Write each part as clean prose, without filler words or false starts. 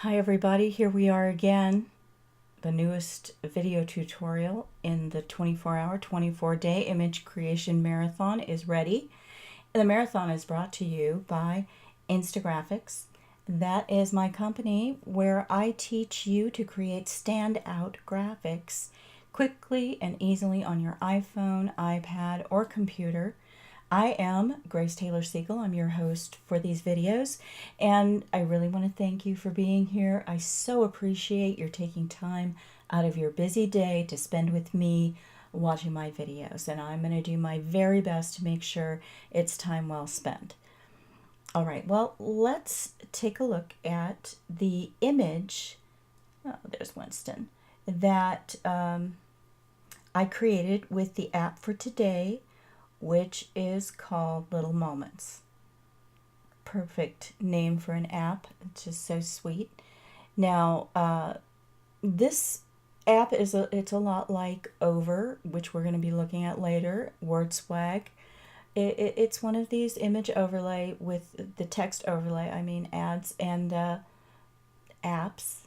Hi everybody, here we are again. The newest video tutorial in the 24-hour, 24-day image creation marathon is ready. And the marathon is brought to you by Instagraphics. That is my company where I teach you to create standout graphics quickly and easily on your iPhone, iPad, or computer. I am Grace Taylor Siegel. I'm your host for these videos, and I really want to thank you for being here. I so appreciate your taking time out of your busy day to spend with me watching my videos, and I'm going to do my very best to make sure it's time well spent. All right, well, let's take a look at the image. Oh, there's Winston. That I created with the app for today, which is called Little Moments. Perfect name for an app. It's just so sweet. Now, this app it's a lot like Over, which we're going to be looking at later. WordSwag. It's one of these image overlay with the text overlay. I mean ads and apps.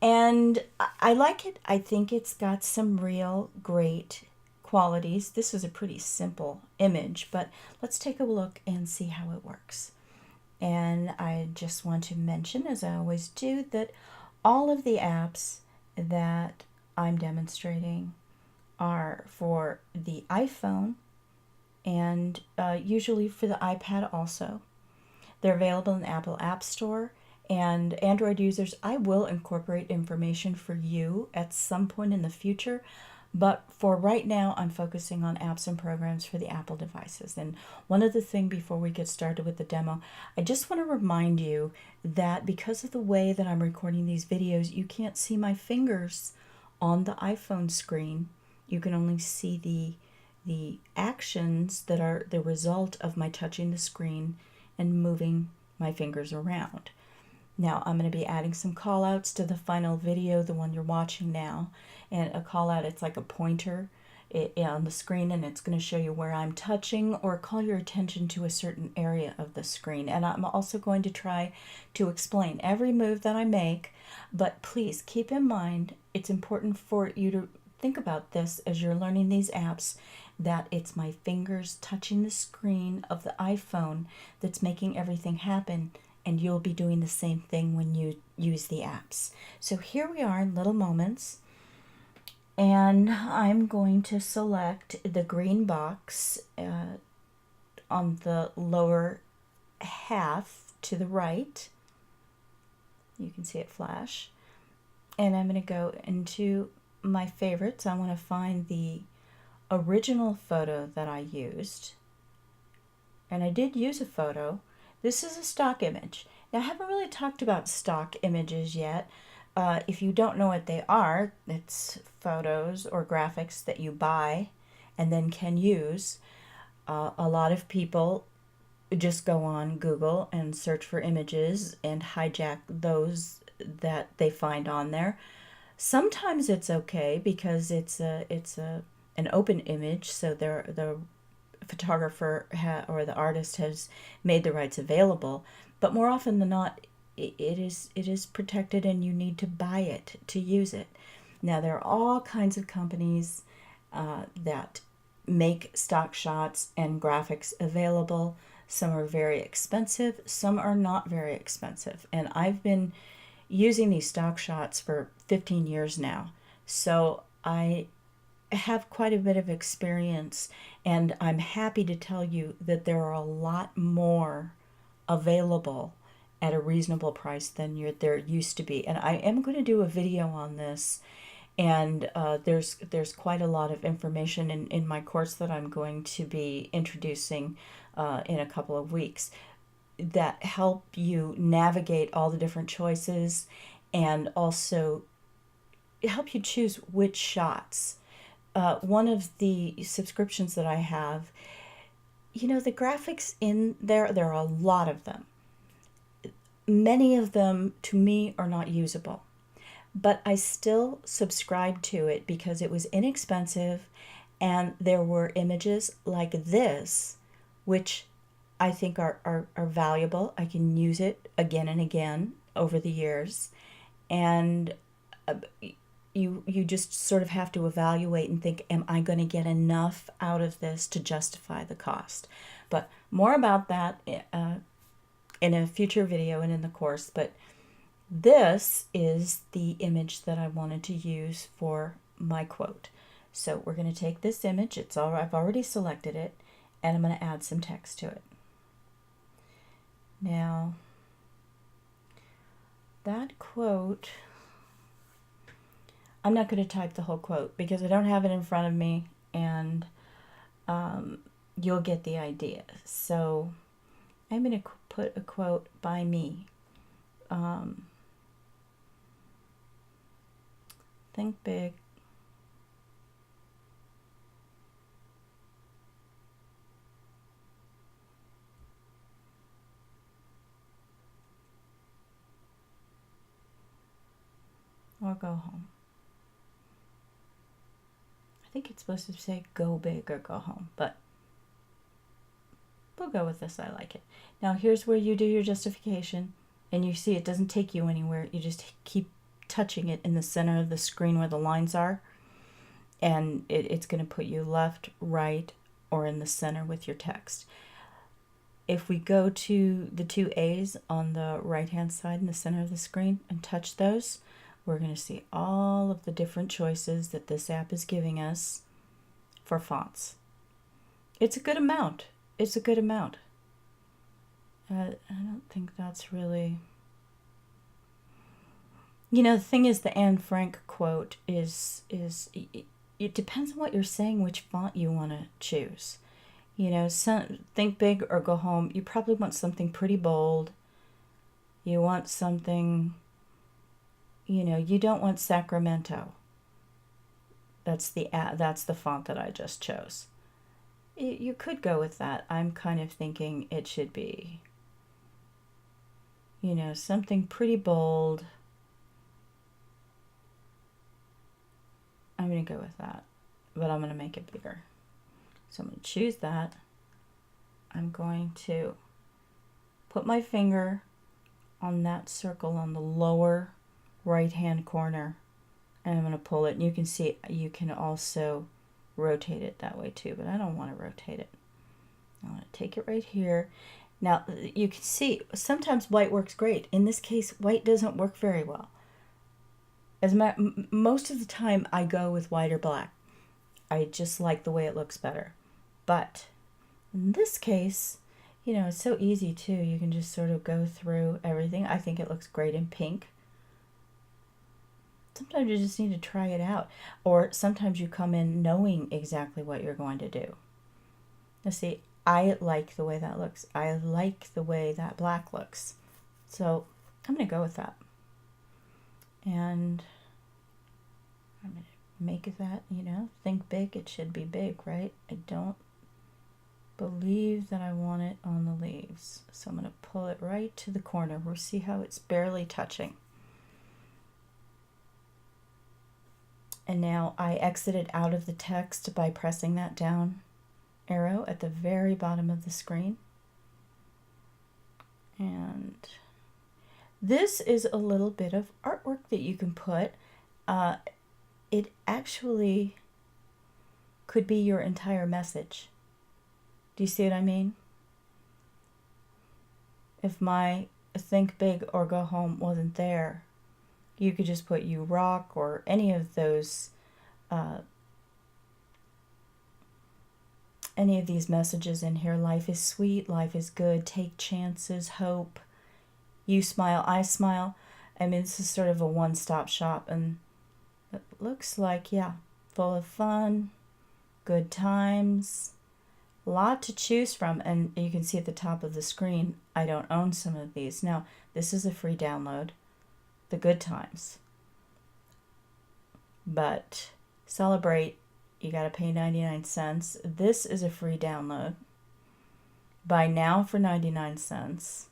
And I like it. I think it's got some real great qualities. This is a pretty simple image, but let's take a look and see how it works. And I just want to mention, as I always do, that all of the apps that I'm demonstrating are for the iPhone and usually for the iPad also. They're available in the Apple App Store. And Android users, I will incorporate information for you at some point in the future, but for right now, I'm focusing on apps and programs for the Apple devices. And one other thing before we get started with the demo, I just want to remind you that because of the way that I'm recording these videos, you can't see my fingers on the iPhone screen. You can only see the actions that are the result of my touching the screen and moving my fingers around. Now I'm going to be adding some call outs to the final video, the one you're watching now. And a call out, it's like a pointer on the screen, and it's going to show you where I'm touching or call your attention to a certain area of the screen. And I'm also going to try to explain every move that I make, but please keep in mind, it's important for you to think about this as you're learning these apps, that it's my fingers touching the screen of the iPhone that's making everything happen. And you'll be doing the same thing when you use the apps. So here we are in Little Moments. And I'm going to select the green box on the lower half to the right. You can see it flash. And I'm going to go into my favorites. I want to find the original photo that I used. And I did use a photo. This is a stock image. Now, I haven't really talked about stock images yet. If you don't know what they are, it's photos or graphics that you buy and then can use. A lot of people just go on Google and search for images and hijack those that they find on there. Sometimes it's okay because it's an open image, so the photographer or the artist has made the rights available, but more often than not, it is protected and you need to buy it to use it. Now, there are all kinds of companies that make stock shots and graphics available. Some are very expensive, some are not very expensive, and I've been using these stock shots for 15 years now, so I have quite a bit of experience, and I'm happy to tell you that there are a lot more available at a reasonable price than there used to be. And I am going to do a video on this, and there's quite a lot of information in my course that I'm going to be introducing in a couple of weeks that help you navigate all the different choices and also help you choose which shots. One of the subscriptions that I have, the graphics in there are a lot of them. Many of them, to me, are not usable. But I still subscribed to it because it was inexpensive and there were images like this, which I think are valuable. I can use it again and again over the years. And uh, you just sort of have to evaluate and think, am I going to get enough out of this to justify the cost? But more about that in a future video and in the course. But this is the image that I wanted to use for my quote. So we're going to take this image. I've already selected it, and I'm going to add some text to it. Now, that quote, I'm not going to type the whole quote because I don't have it in front of me, and you'll get the idea. So I'm going to put a quote by me. Think big. Or go home. I think it's supposed to say go big or go home, but we'll go with this. I like it. Now here's where you do your justification, and you see it doesn't take you anywhere. You just keep touching it in the center of the screen where the lines are, and it's going to put you left, right, or in the center with your text. If we go to the two A's on the right hand side in the center of the screen and touch those, we're going to see all of the different choices that this app is giving us for fonts. It's a good amount. It's a good amount. I don't think that's really... You know, the thing is, the Anne Frank quote is it depends on what you're saying, which font you want to choose. You know, think big or go home. You probably want something pretty bold. You want something, you know, you don't want Sacramento. That's the font that I just chose. You could go with that. I'm kind of thinking it should be, you know, something pretty bold. I'm going to go with that, but I'm going to make it bigger. So I'm going to choose that. I'm going to put my finger on that circle on the lower right hand corner, and I'm going to pull it, and you can see you can also rotate it that way too, but I don't want to rotate it. I want to take it right here. Now you can see sometimes white works great. In this case, white doesn't work very well. Most of the time I go with white or black. I just like the way it looks better. But in this case, you know, it's so easy too. You can just sort of go through everything. I think it looks great in pink. Sometimes you just need to try it out. Or sometimes you come in knowing exactly what you're going to do. Now see, I like the way that looks. I like the way that black looks. So I'm going to go with that. And I'm going to make that, you know, think big. It should be big, right? I don't believe that I want it on the leaves. So I'm going to pull it right to the corner. We'll see how it's barely touching. And now I exited out of the text by pressing that down arrow at the very bottom of the screen. And this is a little bit of artwork that you can put. It actually could be your entire message. Do you see what I mean? If my think big or go home wasn't there, you could just put you rock or any of those, any of these messages in here. Life is sweet, life is good, take chances, hope. You smile, I smile. I mean, this is sort of a one-stop shop, and it looks like, yeah, full of fun, good times, a lot to choose from. And you can see at the top of the screen, I don't own some of these. Now, this is a free download, the good times. But celebrate, you got to pay 99 cents. This is a free download. Buy now for 99 cents.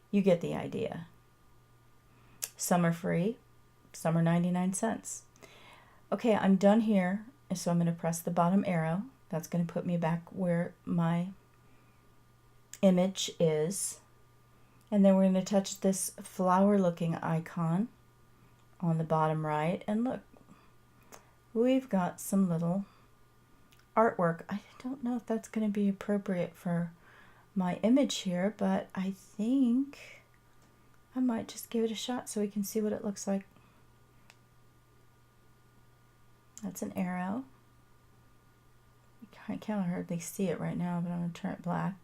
You get the idea. Some are free, some are 99 cents. Okay, I'm done here, so I'm going to press the bottom arrow. That's going to put me back where my image is. And then we're going to touch this flower looking icon on the bottom right. And look, we've got some little artwork. I don't know if that's going to be appropriate for my image here, but I think I might just give it a shot so we can see what it looks like. That's an arrow. I can't hardly see it right now, but I'm going to turn it black.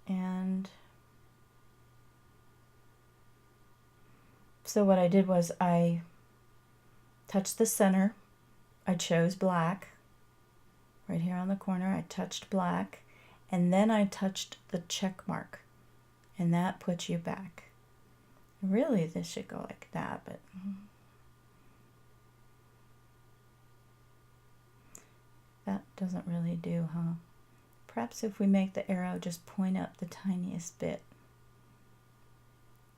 And so what I did was I touched the center. I chose black. Right here on the corner, I touched black. And then I touched the check mark. And that puts you back. Really, this should go like that, but that doesn't really do, huh? Perhaps if we make the arrow just point up the tiniest bit.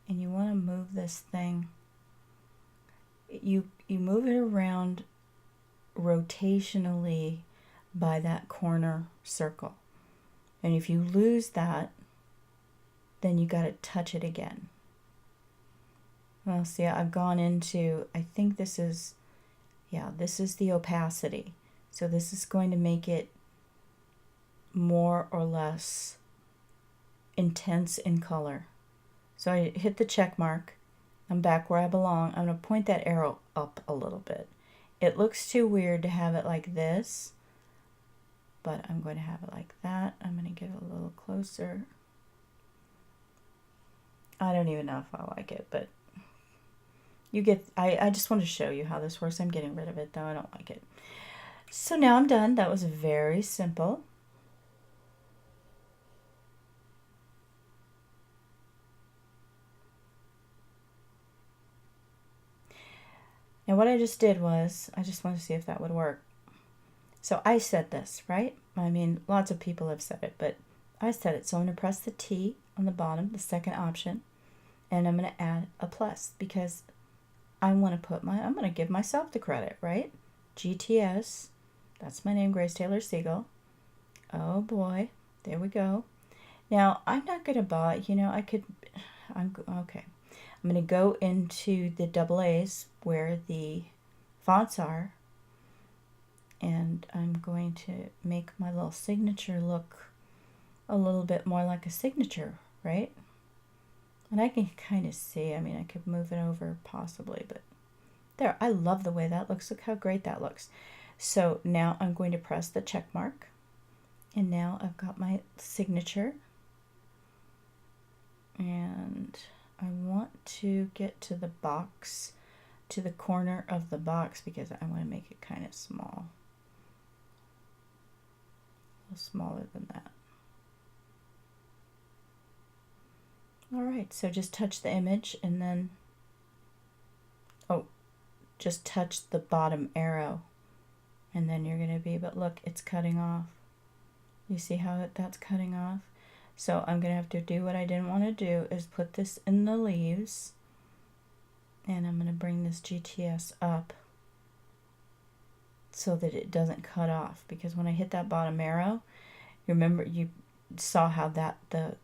And you want to move this thing. You move it around rotationally by that corner circle. And if you lose that, then you got to touch it again. Well, see, I've gone into, I think this is, yeah, this is the opacity. So this is going to make it more or less intense in color. So I hit the check mark. I'm back where I belong. I'm going to point that arrow up a little bit. It looks too weird to have it like this, but I'm going to have it like that. I'm going to get a little closer. I don't even know if I like it, but you get, I just want to show you how this works. I'm getting rid of it though. I don't like it. So now I'm done. That was very simple. Now what I just did was, I just wanted to see if that would work. So I said this, right? I mean, lots of people have said it, but I said it. So I'm going to press the T on the bottom, the second option, and I'm going to add a plus because I want to put I'm going to give myself the credit, right? GTS, that's my name, Grace Taylor Siegel. Oh boy, there we go. Now I'm not going to buy, you know, okay. I'm going to go into the double A's where the fonts are, and I'm going to make my little signature look a little bit more like a signature, right? And I can kind of see, I mean, I could move it over possibly, but there, I love the way that looks. Look how great that looks. So now I'm going to press the check mark, and now I've got my signature, and I want to get to the box, to the corner of the box, because I want to make it kind of small. A little smaller than that. All right, so just touch the image and then, just touch the bottom arrow, and then you're going to be, but look, it's cutting off. You see how that's cutting off? So I'm going to have to do what I didn't want to do, is put this in the leaves, and I'm going to bring this GTS up so that it doesn't cut off, because when I hit that bottom arrow, remember you saw how that the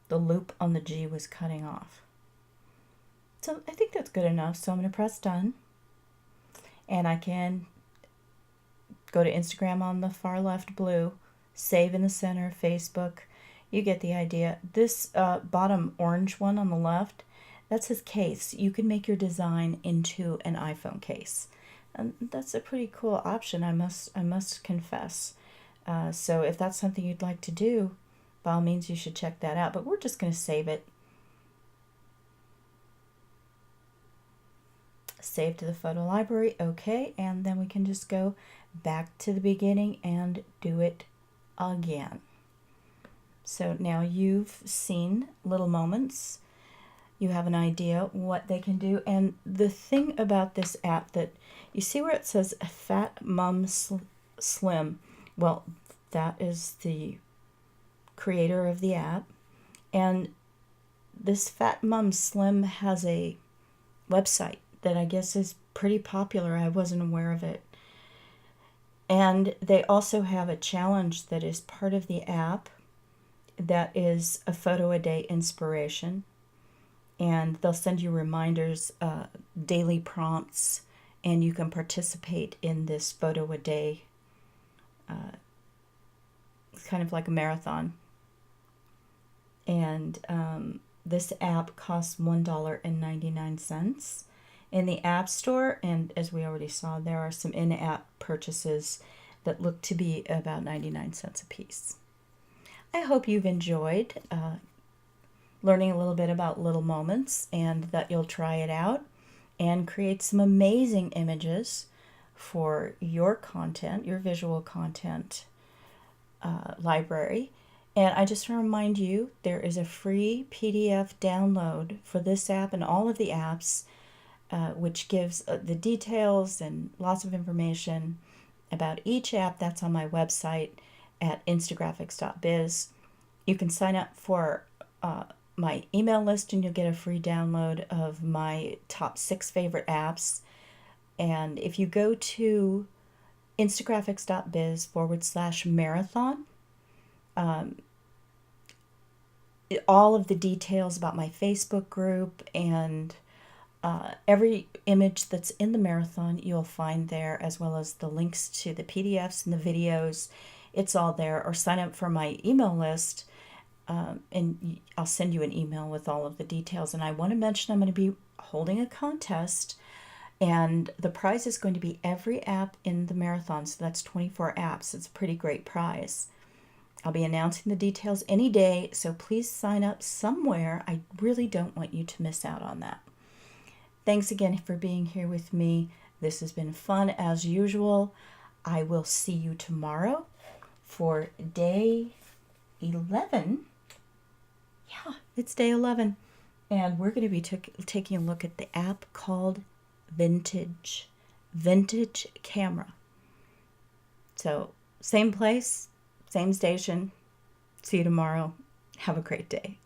loop on the G was cutting off. So I think that's good enough. So I'm going to press done, and I can go to Instagram on the far left blue, save in the center, Facebook. You get the idea. This bottom orange one on the left, that's his case. You can make your design into an iPhone case, and that's a pretty cool option, I must confess. So if that's something you'd like to do, by all means, you should check that out. But we're just going to save it. Save to the photo library, okay, and then we can just go back to the beginning and do it again. So now you've seen Little Moments. You have an idea what they can do. And the thing about this app, that you see where it says Fat Mum Slim, well, that is the creator of the app. And this Fat Mum Slim has a website that I guess is pretty popular. I wasn't aware of it. And they also have a challenge that is part of the app. that is a photo a day inspiration. And they'll send you reminders, daily prompts, and you can participate in this photo a day. It's kind of like a marathon. And this app costs $1.99 in the App Store. And as we already saw, there are some in-app purchases that look to be about 99 cents a piece. I hope you've enjoyed learning a little bit about Little Moments, and that you'll try it out and create some amazing images for your content, your visual content library. And I just want to remind you, there is a free PDF download for this app and all of the apps, which gives the details and lots of information about each app. That's on my website at instagraphics.biz. You can sign up for my email list and you'll get a free download of my top 6 favorite apps. And if you go to instagraphics.biz/marathon, all of the details about my Facebook group and every image that's in the marathon you'll find there, as well as the links to the PDFs and the videos. It's all there. Or sign up for my email list, and I'll send you an email with all of the details. And I want to mention I'm going to be holding a contest, and the prize is going to be every app in the marathon. So that's 24 apps. It's a pretty great prize. I'll be announcing the details any day, so please sign up somewhere. I really don't want you to miss out on that. Thanks again for being here with me. This has been fun as usual. I will see you tomorrow for day 11. Yeah, it's day 11. And we're going to be taking a look at the app called Vintage Camera. So, same place, same station. See you tomorrow. Have a great day.